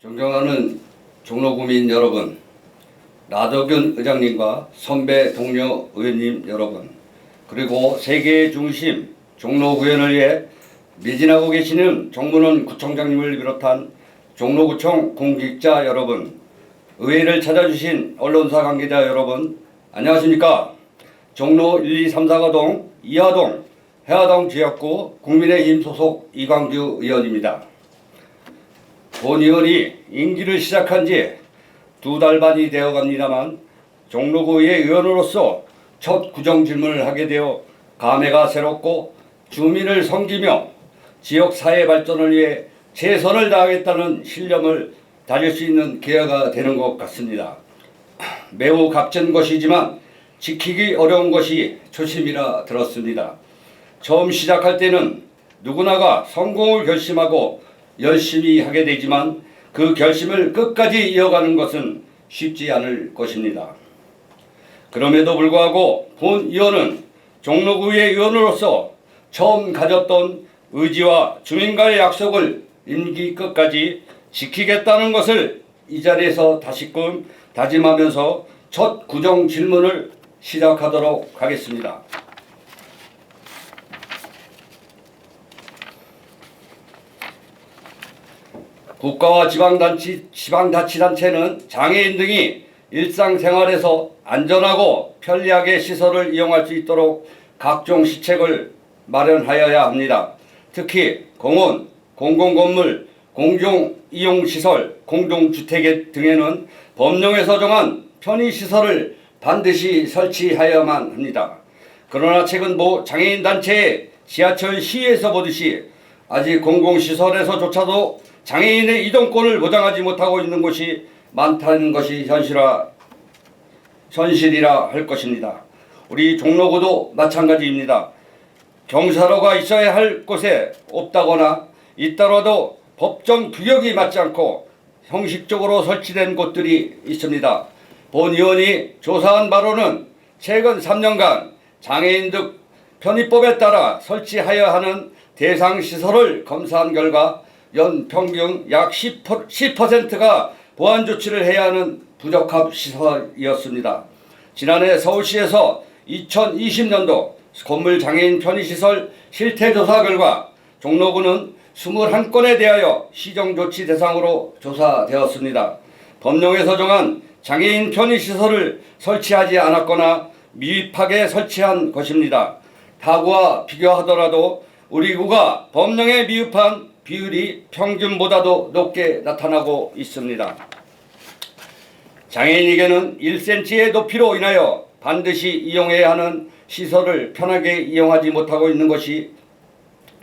존경하는 종로구민 여러분, 나덕균 의장님과 선배 동료 의원님 여러분, 그리고 세계의 중심 종로구현을 위해 매진하고 계시는 정문원 구청장님을 비롯한 종로구청 공직자 여러분, 의회를 찾아주신 언론사 관계자 여러분, 안녕하십니까? 종로 1, 2, 3, 4가동, 이하동, 해화동 지역구 국민의힘 소속 이광주 의원입니다. 본 의원이 임기를 시작한 지 2달 반이 되어 갑니다만 종로구의 의원으로서 첫 구정 질문을 하게 되어 감회가 새롭고 주민을 섬기며 지역 사회 발전을 위해 최선을 다하겠다는 신념을 다질 수 있는 기회가 되는 것 같습니다. 매우 값진 것이지만 지키기 어려운 것이 초심이라 들었습니다. 처음 시작할 때는 누구나가 성공을 결심하고 열심히 하게 되지만 그 결심을 끝까지 이어가는 것은 쉽지 않을 것입니다. 그럼에도 불구하고 본 의원은 종로구의 의원으로서 처음 가졌던 의지와 주민과의 약속을 임기 끝까지 지키겠다는 것을 이 자리에서 다시금 다짐하면서 첫 구정 질문을 시작하도록 하겠습니다. 국가와 지방자치단체는 장애인 등이 일상생활에서 안전하고 편리하게 시설을 이용할 수 있도록 각종 시책을 마련하여야 합니다. 특히 공원, 공공건물, 공중이용시설, 공동주택 등에는 법령에서 정한 편의시설을 반드시 설치하여야만 합니다. 그러나 최근 모 장애인 단체의 지하철 시위에서 보듯이 아직 공공시설에서조차도 장애인의 이동권을 보장하지 못하고 있는 곳이 많다는 것이 현실이라 할 것입니다. 우리 종로구도 마찬가지입니다. 경사로가 있어야 할 곳에 없다거나 있더라도 법정 규격이 맞지 않고 형식적으로 설치된 곳들이 있습니다. 본 의원이 조사한 바로는 최근 3년간 장애인 등 편의법에 따라 설치하여야 하는 대상 시설을 검사한 결과 연평균 약 10%가 보완 조치를 해야 하는 부적합 시설이었습니다. 지난해 서울시에서 2020년도 건물 장애인 편의시설 실태조사 결과 종로구는 21건에 대하여 시정조치 대상으로 조사되었습니다. 법령에서 정한 장애인 편의시설을 설치하지 않았거나 미흡하게 설치한 것입니다. 타구와 비교하더라도 우리 구가 법령에 미흡한 비율이 평균보다도 높게 나타나고 있습니다. 장애인에게는 1cm의 높이로 인하여 반드시 이용해야 하는 시설을 편하게 이용하지 못하고 있는 것이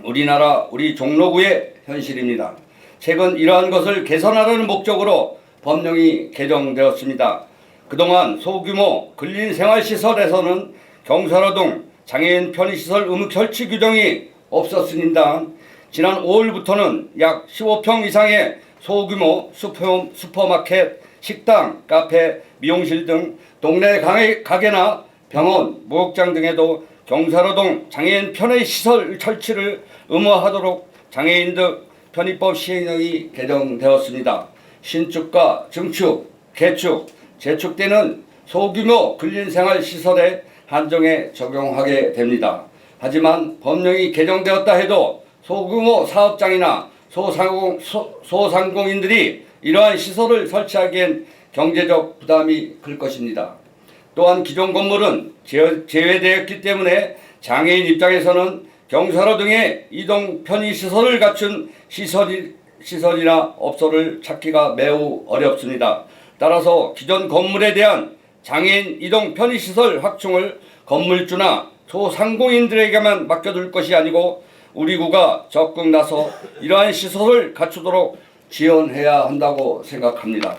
우리 종로구의 현실입니다. 최근 이러한 것을 개선하려는 목적으로 법령이 개정되었습니다. 그동안 소규모 근린생활시설에서는 경사로 등 장애인 편의시설 의무 설치 규정이 없었습니다. 지난 5월부터는 약 15평 이상의 소규모 슈퍼마켓, 식당, 카페, 미용실 등 동네 가게나 병원, 목욕장 등에도 경사로동 장애인 편의시설 설치를 의무화하도록 장애인 등 편의법 시행령이 개정되었습니다. 신축과 증축, 개축, 재축 때는 소규모 근린생활시설에 한정해 적용하게 됩니다. 하지만 법령이 개정되었다 해도 소규모 사업장이나 소상공인들이 이러한 시설을 설치하기엔 경제적 부담이 클 것입니다. 또한 기존 건물은 제외되었기 때문에 장애인 입장에서는 경사로 등의 이동 편의시설을 갖춘 시설이나 업소를 찾기가 매우 어렵습니다. 따라서 기존 건물에 대한 장애인 이동 편의시설 확충을 건물주나 소상공인들에게만 맡겨둘 것이 아니고 우리 구가 적극 나서 이러한 시설을 갖추도록 지원해야 한다고 생각합니다.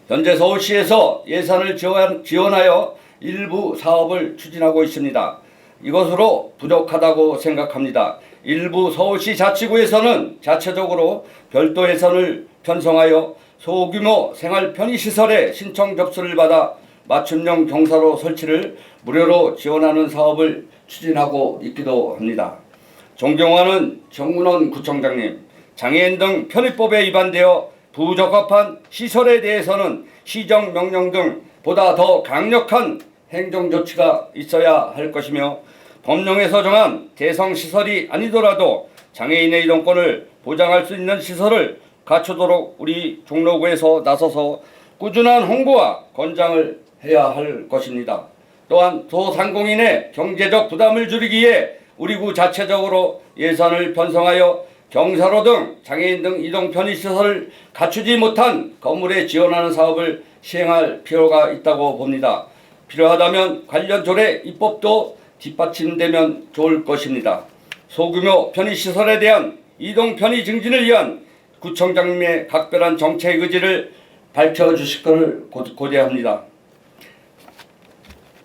현재 서울시에서 예산을 지원하여 일부 사업을 추진하고 있습니다. 이것으로 부족하다고 생각합니다. 일부 서울시 자치구에서는 자체적으로 별도 예산을 편성하여 소규모 생활 편의시설에 신청 접수를 받아 맞춤형 경사로 설치를 무료로 지원하는 사업을 추진하고 있기도 합니다. 존경하는 정문원 구청장님, 장애인 등 편의법에 위반되어 부적합한 시설에 대해서는 시정명령 등 보다 더 강력한 행정조치가 있어야 할 것이며, 법령에서 정한 대성시설이 아니더라도 장애인의 이동권을 보장할 수 있는 시설을 갖추도록 우리 종로구에서 나서서 꾸준한 홍보와 권장을 해야 할 것입니다. 또한 소상공인의 경제적 부담을 줄이기 위해 우리 구 자체적으로 예산을 편성하여 경사로 등 장애인 등 이동 편의시설을 갖추지 못한 건물에 지원하는 사업을 시행할 필요가 있다고 봅니다. 필요하다면 관련 조례 입법도 뒷받침되면 좋을 것입니다. 소규모 편의시설에 대한 이동 편의 증진을 위한 구청장님의 각별한 정책 의지를 밝혀주실 것을 고대합니다.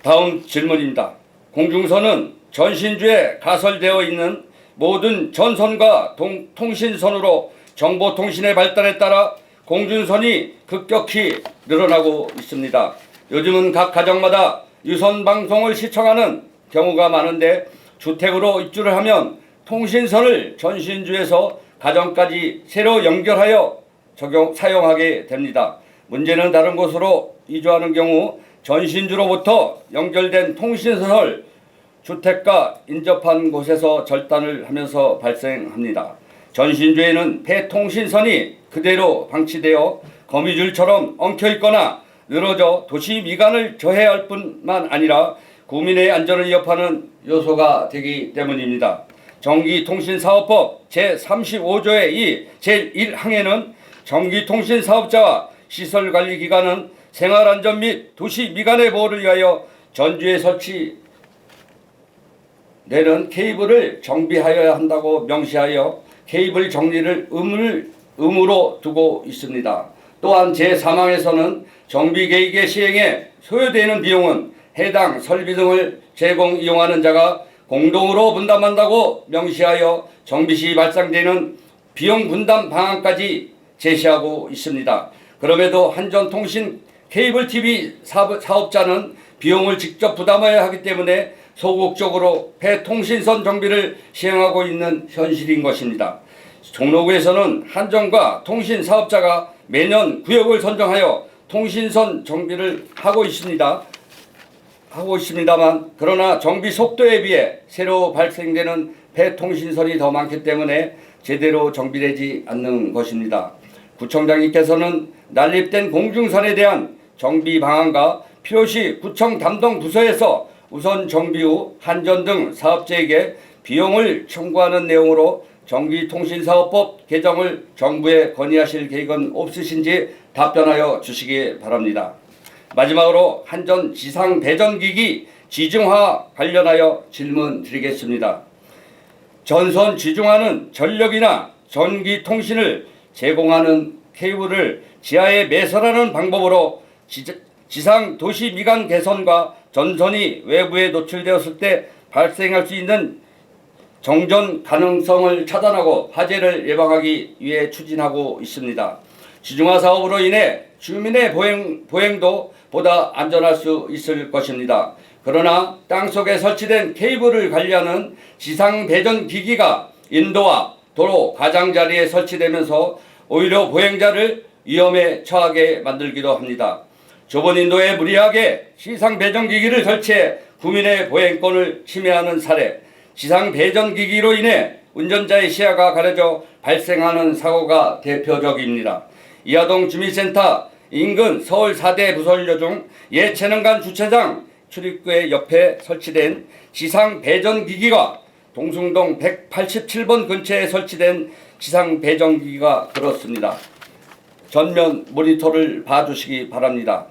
다음 질문입니다. 공중선은 전신주에 가설되어 있는 모든 전선과 통신선으로 정보통신의 발달에 따라 공중선이 급격히 늘어나고 있습니다. 요즘은 각 가정마다 유선 방송을 시청하는 경우가 많은데, 주택으로 입주를 하면 통신선을 전신주에서 가정까지 새로 연결하여 사용하게 됩니다. 문제는 다른 곳으로 이주하는 경우 전신주로부터 연결된 통신선을 주택과 인접한 곳에서 절단을 하면서 발생합니다. 전신주에는 폐통신선이 그대로 방치되어 거미줄처럼 엉켜 있거나 늘어져 도시 미관을 저해할 뿐만 아니라 국민의 안전을 위협하는 요소가 되기 때문입니다. 전기통신사업법 제35조의 이 제1항에는 전기통신사업자와 시설관리기관은 생활안전 및 도시 미관의 보호를 위하여 전주에 설치되는 케이블을 정비하여야 한다고 명시하여 케이블 정리를 의무로 두고 있습니다. 또한 제3항에서는 정비계획의 시행에 소요되는 비용은 해당 설비 등을 제공 이용하는 자가 공동으로 분담한다고 명시하여 정비 시 발생되는 비용 분담 방안까지 제시하고 있습니다. 그럼에도 한전통신 케이블 TV 사업자는 비용을 직접 부담해야 하기 때문에 소극적으로 폐통신선 정비를 시행하고 있는 현실인 것입니다. 종로구에서는 한전과 통신 사업자가 매년 구역을 선정하여 통신선 정비를 하고 있습니다만, 그러나 정비 속도에 비해 새로 발생되는 폐통신선이 더 많기 때문에 제대로 정비되지 않는 것입니다. 구청장님께서는 난립된 공중선에 대한 정비 방안과 필요시 구청 담당 부서에서 우선 정비 후 한전 등 사업자에게 비용을 청구하는 내용으로 전기통신사업법 개정을 정부에 건의하실 계획은 없으신지 답변하여 주시기 바랍니다. 마지막으로 한전 지상 배전기기 지중화 관련하여 질문 드리겠습니다. 전선 지중화는 전력이나 전기통신을 제공하는 케이블을 지하에 매설하는 방법으로 지상 도시 미관 개선과 전선이 외부에 노출되었을 때 발생할 수 있는 정전 가능성을 차단하고 화재를 예방하기 위해 추진하고 있습니다. 지중화 사업으로 인해 주민의 보행도 보다 안전할 수 있을 것입니다. 그러나 땅속에 설치된 케이블을 관리하는 지상 배전 기기가 인도와 도로 가장자리에 설치되면서 오히려 보행자를 위험에 처하게 만들기도 합니다. 좁은 인도에 무리하게 지상 배전 기기를 설치해 국민의 보행권을 침해하는 사례, 지상 배전 기기로 인해 운전자의 시야가 가려져 발생하는 사고가 대표적입니다. 이하동 주민센터 인근 서울 4대 부설료 중 예체능관 주차장 출입구의 옆에 설치된 지상 배전 기기가 동숭동 187번 근처에 설치된 지상 배전 기기가 그렇습니다. 전면 모니터를 봐주시기 바랍니다.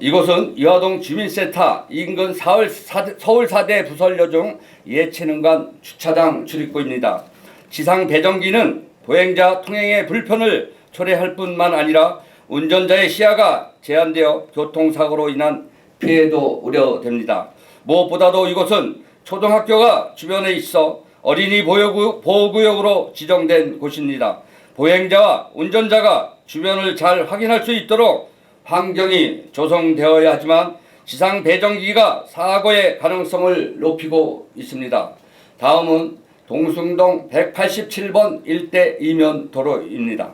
이곳은 이하동 주민센터 인근 서울 4대 부설료 중 예체능관 주차장 출입구입니다. 지상 배전기는 보행자 통행의 불편을 초래할 뿐만 아니라 운전자의 시야가 제한되어 교통사고로 인한 피해도 우려됩니다. 무엇보다도 이곳은 초등학교가 주변에 있어 어린이 보호구역으로 지정된 곳입니다. 보행자와 운전자가 주변을 잘 확인할 수 있도록 환경이 조성되어야 하지만 지상 배전기가 사고의 가능성을 높이고 있습니다. 다음은 동숭동 187번 일대 이면 도로입니다.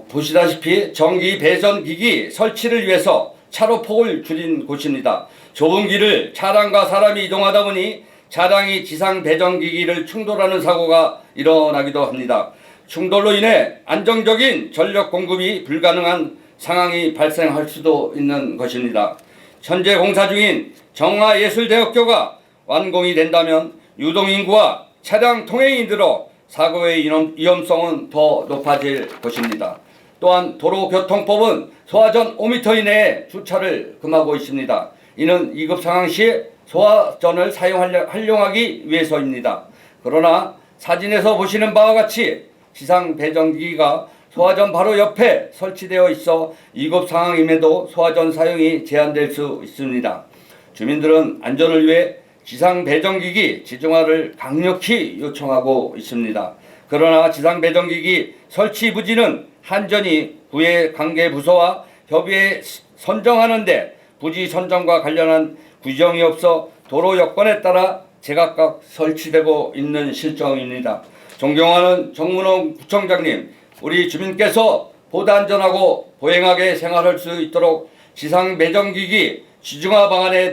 보시다시피 전기 배선기기 설치를 위해서 차로폭을 줄인 곳입니다. 좁은 길을 차량과 사람이 이동하다 보니 차량이 지상 배전기기를 충돌하는 사고가 일어나기도 합니다. 충돌로 인해 안정적인 전력 공급이 불가능한 상황이 발생할 수도 있는 것입니다. 현재 공사 중인 정화예술대학교가 완공이 된다면 유동인구와 차량 통행이 늘어 사고의 위험성은 더 높아질 것입니다. 또한 도로교통법은 소화전 5m 이내에 주차를 금하고 있습니다. 이는 2급 상황 시 소화전을 활용하기 위해서입니다. 그러나 사진에서 보시는 바와 같이 지상 배전기기가 소화전 바로 옆에 설치되어 있어 2급 상황임에도 소화전 사용이 제한될 수 있습니다. 주민들은 안전을 위해 지상 배전기기 지중화를 강력히 요청하고 있습니다. 그러나 지상 배전기기 설치 부지는 한전이 구의 관계 부서와 협의해 선정하는데 부지 선정과 관련한 규정이 없어 도로 여건에 따라 제각각 설치되고 있는 실정입니다. 존경하는 정문홍 구청장님, 우리 주민께서 보다 안전하고 보행하게 생활할 수 있도록 지상 배전기기 지중화 방안에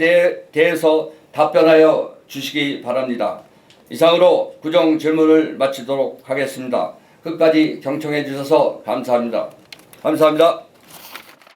대해서 답변하여 주시기 바랍니다. 이상으로 구정 질문을 마치도록 하겠습니다. 끝까지 경청해 주셔서 감사합니다. 감사합니다.